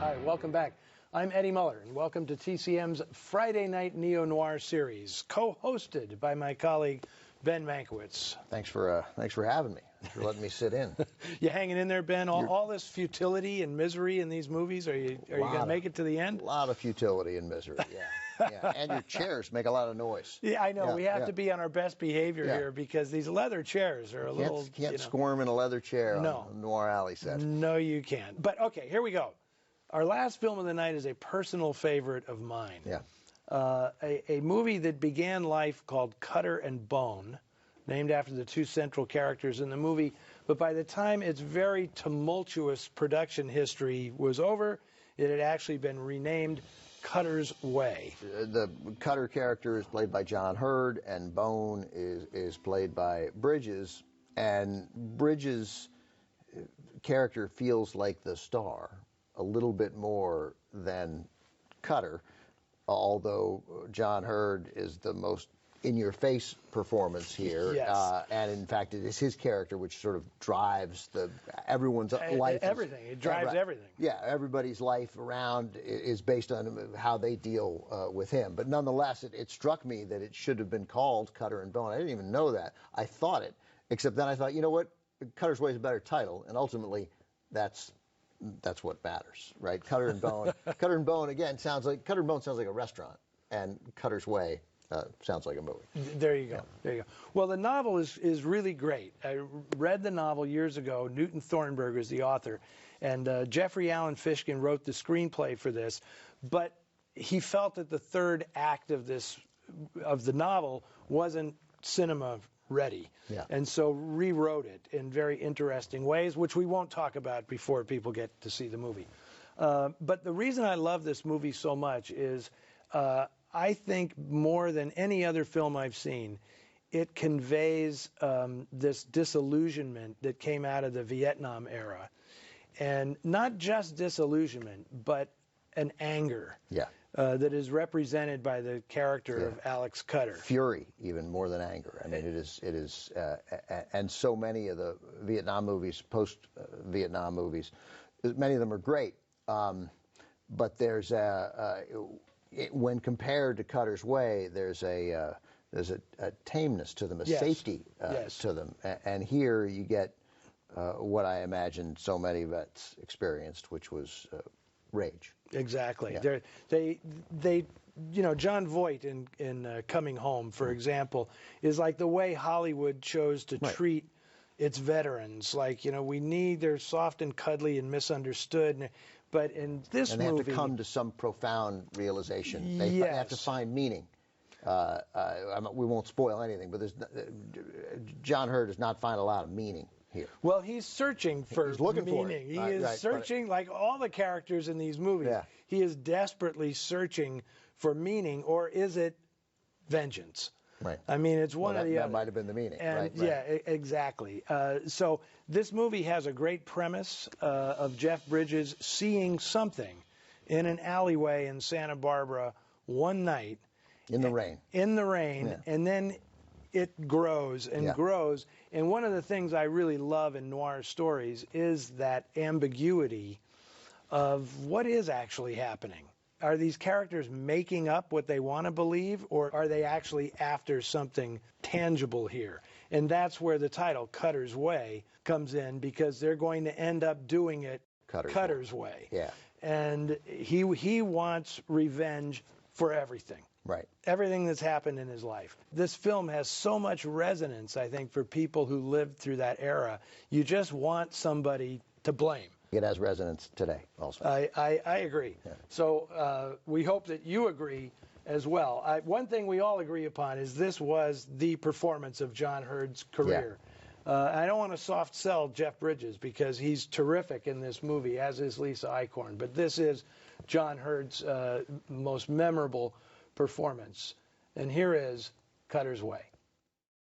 Hi, welcome back. I'm Eddie Muller, and welcome to TCM's Friday Night Neo-Noir series, co-hosted by my colleague, Ben Mankiewicz. Thanks for having me. Thanks for letting me sit in. You hanging in there, Ben? All this futility and misery in these movies, are you going to make it to the end? A lot of futility and misery, yeah. Yeah. And your chairs make a lot of noise. Yeah, I know. We have to be on our best behavior here because these leather chairs are You can't squirm in a leather chair on a Noir Alley set. No, you can't. But, okay, here we go. Our last film of the night is a personal favorite of mine. Yeah. A movie that began life called Cutter and Bone, named after the two central characters in the movie. But by the time its very tumultuous production history was over, it had actually been renamed Cutter's Way. The Cutter character is played by John Hurd, and Bone is played by Bridges. And Bridges' character feels like the star a little bit more than Cutter, although John Hurd is the most in-your-face performance here. Yes. And in fact, it is his character which sort of drives everyone's life. Everything. It drives everything. Yeah, everybody's life around is based on how they deal with him. But nonetheless, it struck me that it should have been called Cutter and Bone. I didn't even know that. I thought it, except then I thought, you know what? Cutter's Way is a better title, and ultimately that's what matters, right? Cutter and Bone. Cutter and Bone, again, sounds like a restaurant, and Cutter's Way sounds like a movie. There you go. Yeah. There you go. Well, the novel is really great. I read the novel years ago. Newton Thornburg is the author, and Jeffrey Allen Fishkin wrote the screenplay for this. But he felt that the third act of the novel wasn't cinema ready, and so rewrote it in very interesting ways, which we won't talk about before people get to see the movie. But the reason I love this movie so much is I think more than any other film I've seen, it conveys this disillusionment that came out of the Vietnam era. And not just disillusionment, but an anger that is represented by the character of Alex Cutter. Fury, even more than anger. I mean, it is, and so many of the Vietnam movies, post-Vietnam movies, many of them are great. But there's when compared to Cutter's Way, there's a tameness to them, a safety to them. And here you get what I imagine so many vets experienced, which was rage. Exactly. Yeah. They John Voight in Coming Home, for example, is like the way Hollywood chose to treat its veterans. Like, they're soft and cuddly and misunderstood. But in this movie, they have to come to some profound realization. They have to find meaning. We won't spoil anything, but John Hurd does not find a lot of meaning here. Well, he's searching for meaning. He is searching, like all the characters in these movies. Yeah. He is desperately searching for meaning, or is it vengeance? Right. I mean, it's one or the other. That might have been the meaning. And, yeah, exactly. So this movie has a great premise of Jeff Bridges seeing something in an alleyway in Santa Barbara one night. In the rain. And then it grows and grows. And one of the things I really love in noir stories is that ambiguity of what is actually happening. Are these characters making up what they want to believe, or are they actually after something tangible here? And that's where the title, Cutter's Way, comes in, because they're going to end up doing it Cutter's Way. Yeah. And he wants revenge for everything. Right. Everything that's happened in his life. This film has so much resonance, I think, for people who lived through that era. You just want somebody to blame. It has resonance today also. I agree. Yeah. So we hope that you agree as well. One thing we all agree upon is this was the performance of John Hurd's career. Yeah. I don't want to soft sell Jeff Bridges, because he's terrific in this movie, as is Lisa Eichhorn. But this is John Hurd's most memorable performance. And here is Cutter's Way.